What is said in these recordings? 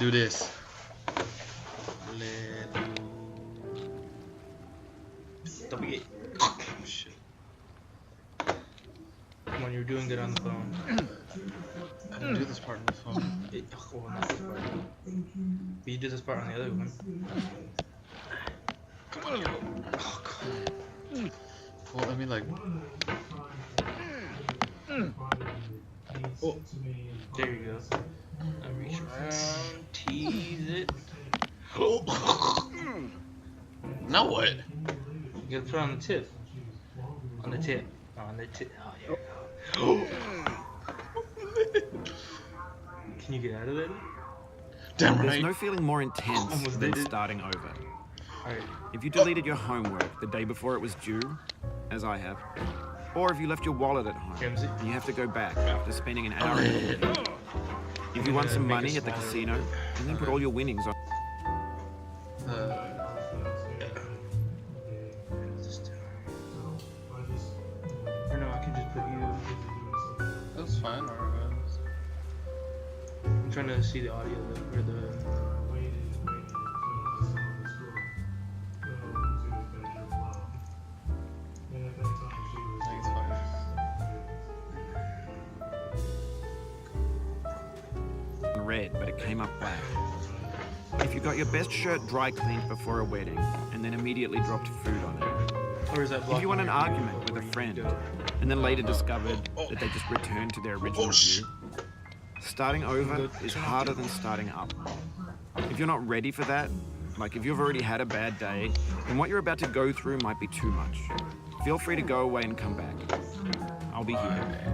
do this. Don't be. Oh, shit. Come on, you're doing good on the phone. I didn't do this part on the phone. Well, not this part. But you did this part on the other one. Come on. Oh, come on. Well, I mean, like. Oh, there you go. I reach around, tease it. Now what? You gotta put it on the tip. On the tip. On the tip. Oh, here we go. Can you get out of there? Damn right. There's no feeling more intense than did it. starting over. Alright. If you deleted your homework the day before it was due, as I have, or if you left your wallet at home Jamesy. and you have to go back after spending an hour in the game. If you won some money at the casino and then put all your winnings on. Or no, I can just put you. That's fine. I'm trying to see the audio or the. Red, but it came up black. If you got your best shirt dry cleaned before a wedding and then immediately dropped food on it. Or is that If you won an argument with a friend and then later discovered that they just returned to their original view. Starting over is harder than starting up. If you're not ready for that, like if you've already had a bad day, then what you're about to go through might be too much. Feel free to go away and come back. I'll be here.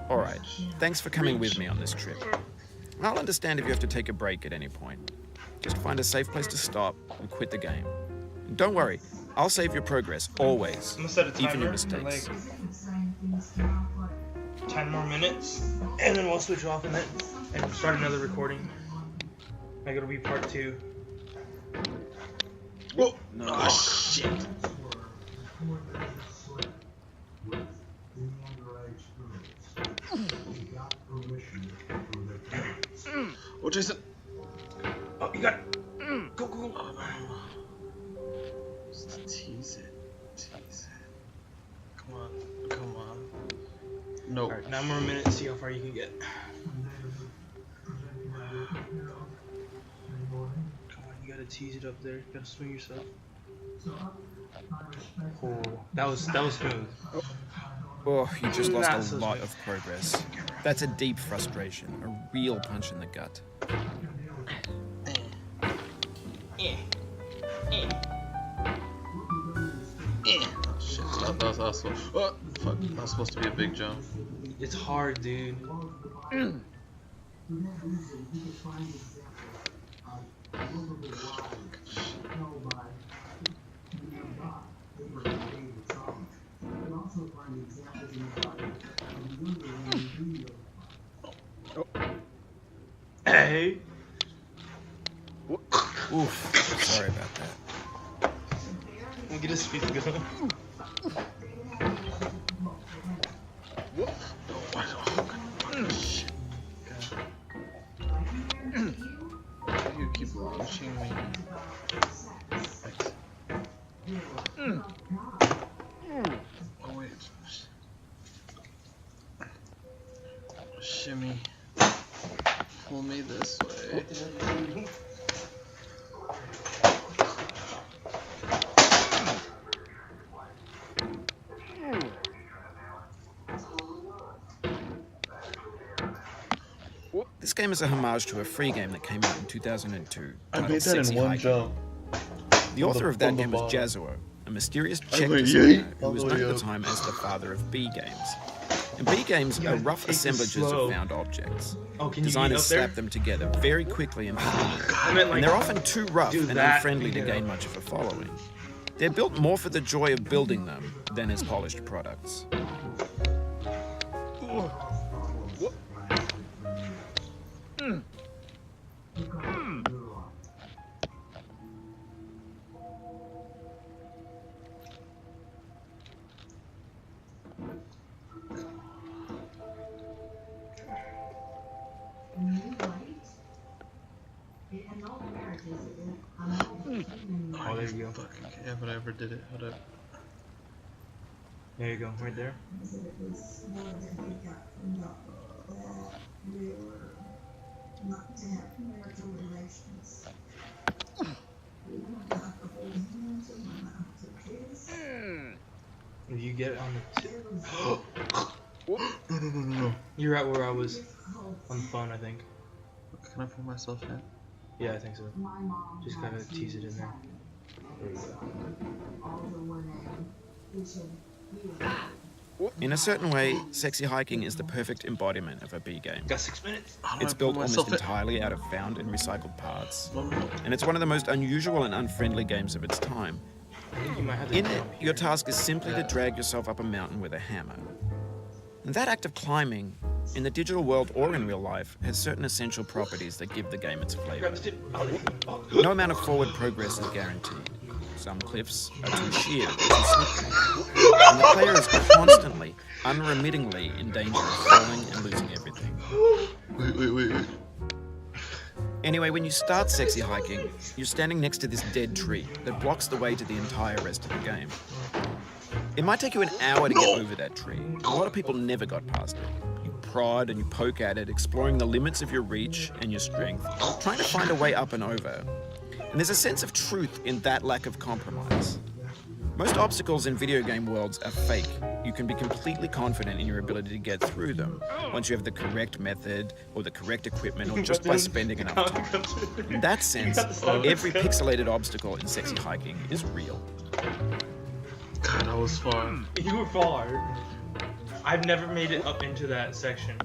Alright, thanks for coming with me on this trip. I'll understand if you have to take a break at any point. Just find a safe place to stop and quit the game. And don't worry, I'll save your progress, always, I'm gonna set a timer even your for mistakes. like 10 more minutes, and then we'll switch off and start another recording. Like it'll be part 2. Whoa! No. Oh, shit. Oh, Jason. Oh, you got it. Go, go, go. Just tease it. Tease it. Come on. Come on. No. Alright, 9 more minutes, see how far you can get. Come on, you gotta tease it up there. You gotta swing yourself. Oh, that was smooth. Oh, you just lost a lot of progress. That's a deep frustration, a real punch in the gut. Oh, shit. That was also. Oh, fuck. That was supposed to be a big jump. It's hard, dude. Hey. Oof, sorry about that. We'll get his feet going. You keep launching me. Oh, wait. Shimmy. Pull me this way. This game is a homage to a free game that came out in 2002. I made titled that in Sexy one Hiking. jump. The author of that From the game was bottom. Jazuo, a mysterious Czech went designer yeet who all was the known way at the up. time as the father of B games. And B games You are gotta rough take this assemblages slow. of found objects. Oh, can you Designers get up there? slap them together very quickly and cleanly. I meant like, And they're often too rough do and that unfriendly to and gain get much of a following. They're built more for the joy of building them than as polished products. Oh, there you go. Fucking yeah, but I ever did it. Hold up. There you go, right there. If you get it on the tip. No. You're right where I was on the phone, I think. Can I pull myself in? Yeah, I think so. Just kind of tease it in there. There you go. In a certain way, sexy hiking is the perfect embodiment of a B game. Got 6 minutes? How do It's I built pull almost myself in? entirely out of found and recycled parts, No. and it's one of the most unusual and unfriendly games of its time. I think you might have to In come it, up your here. task is simply to drag yourself up a mountain with a hammer. And that act of climbing, in the digital world or in real life, has certain essential properties that give the game its flavor. Grab the tip. Oh, there you go. No amount of forward progress is guaranteed. Some cliffs are too sheer or too slippery, and the player is constantly, unremittingly in danger of falling and losing everything. Wait. Anyway, when you start sexy hiking, you're standing next to this dead tree that blocks the way to the entire rest of the game. It might take you an hour to get over that tree. A lot of people never got past it. You prod and you poke at it, exploring the limits of your reach and your strength, trying to find a way up and over. And there's a sense of truth in that lack of compromise. Most obstacles in video game worlds are fake. You can be completely confident in your ability to get through them once you have the correct method or the correct equipment or just by spending enough time. In that sense, every pixelated obstacle in sexy hiking is real. God, that was far. You were far. I've never made it up into that section.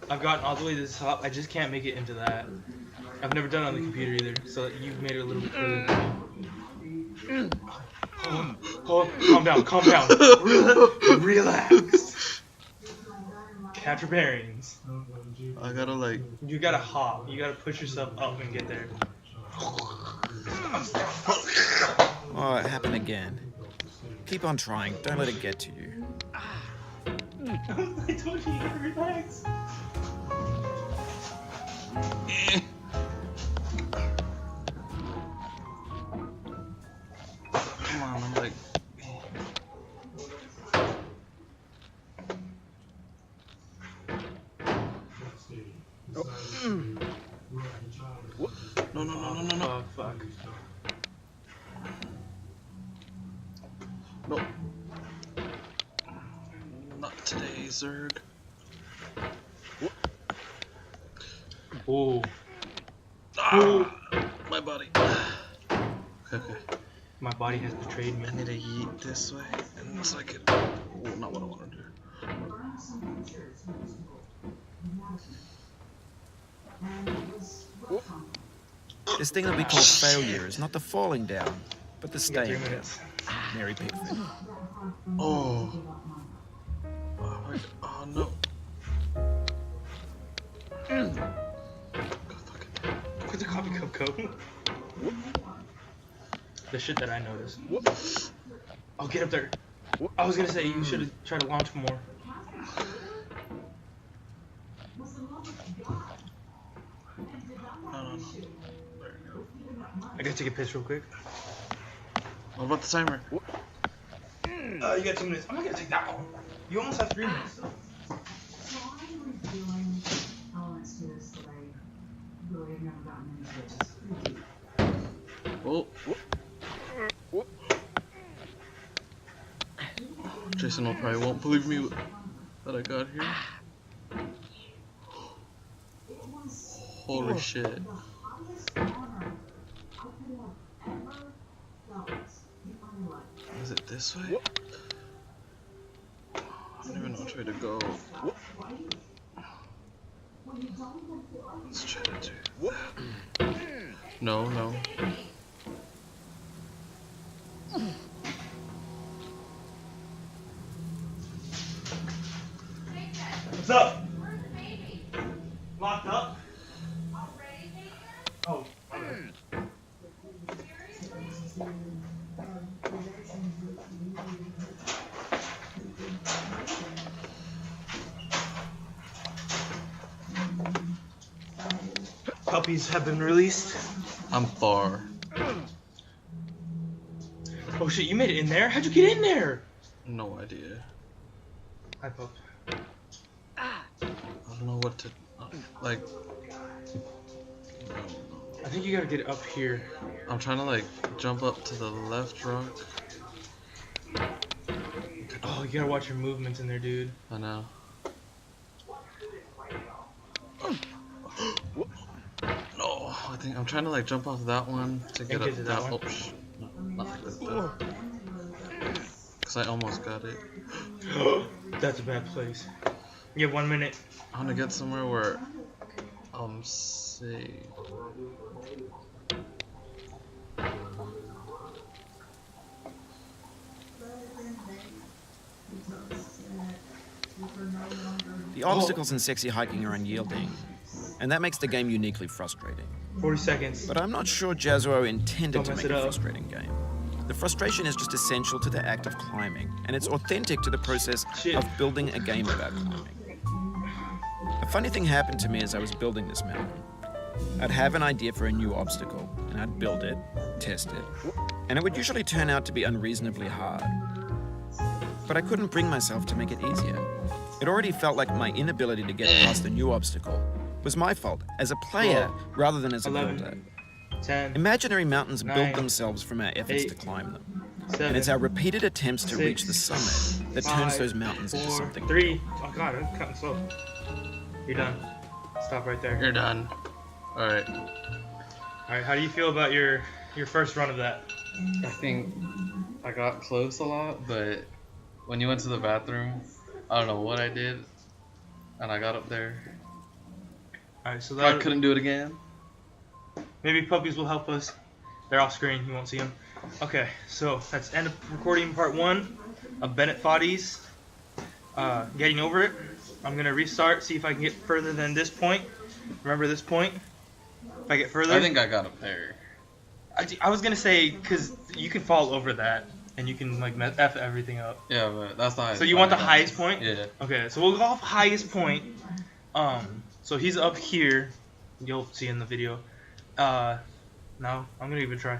I've gotten all the way to the top. I just can't make it into that. I've never done it on the computer either, so you've made it a little bit further. Calm down. Relax. Catch your bearings. I gotta like. You gotta hop. You gotta push yourself up and get there. Oh, it happened again. Keep on trying. Don't let it get to you. I told you to relax. Come on, I'm like. No. Fuck. No. Not today, Zerg. Oh. Ah, my body. Okay. My body has betrayed me. I need to yeet this way, and so I can. Oh, not what I want to do. This thing that we call failure is not the falling down, but the You got 3 staying down. minutes. Mary Pickford. Oh. Oh no. Where'd the coffee cup go? The shit that I noticed. Oh, get up there. I was gonna say you should have tried to launch more. No. There you go. I gotta take a piss real quick. What about the timer? You got 2 minutes. I'm not gonna take that long. You almost have 3 minutes. Oh. Jason will probably won't believe me that I got here. Holy shit. Is it this way? I don't even know which way to go. Let's try to do that. No. What's up? Locked up? Oh. Puppies have been released. I'm far. Oh shit, you made it in there? How'd you get in there? No idea. Hi, Pope. I don't know what to like. I think you gotta get up here. I'm trying to like jump up to the left rock. Oh, you gotta watch your movements in there, dude. I know. No, I think I'm trying to like jump off that one to get up to that one? No, not like that. Cause I almost got it. That's a bad place. You have 1 minute. I want to get somewhere where I'm safe. The obstacles in sexy hiking are unyielding, and that makes the game uniquely frustrating. 40 seconds. But I'm not sure Jazuo intended Don't to mess make it a up. frustrating game. The frustration is just essential to the act of climbing, and it's authentic to the process Shit. of building a game about climbing. A funny thing happened to me as I was building this mountain. I'd have an idea for a new obstacle, and I'd build it, test it, and it would usually turn out to be unreasonably hard. But I couldn't bring myself to make it easier. It already felt like my inability to get past the new obstacle was my fault as a player rather than as a 11, builder. 10, Imaginary mountains 9, build themselves from our efforts 8, to climb them. 7, And it's our repeated attempts to 6, reach the summit that 5, turns those mountains into 4, something. 3. Oh god, I'm cutting slow. You're done. Stop right there. You're done. Alright. Alright, how do you feel about your first run of that? I think I got close a lot, but when you went to the bathroom, I don't know what I did, and I got up there. Alright, so I that couldn't do it again. maybe puppies will help us. They're off screen, you won't see them. Okay, so that's end of recording part 1 of Bennett Foddy's getting over it. I'm gonna restart, see if I can get further than this point. Remember this point? If I get further, I think I got up there. I was gonna say, because you can fall over that and you can like F everything up. Yeah, but that's the highest. So you want the highest point? Yeah. Okay, so we'll go off highest point. So he's up here. You'll see in the video. No, I'm gonna give it a try.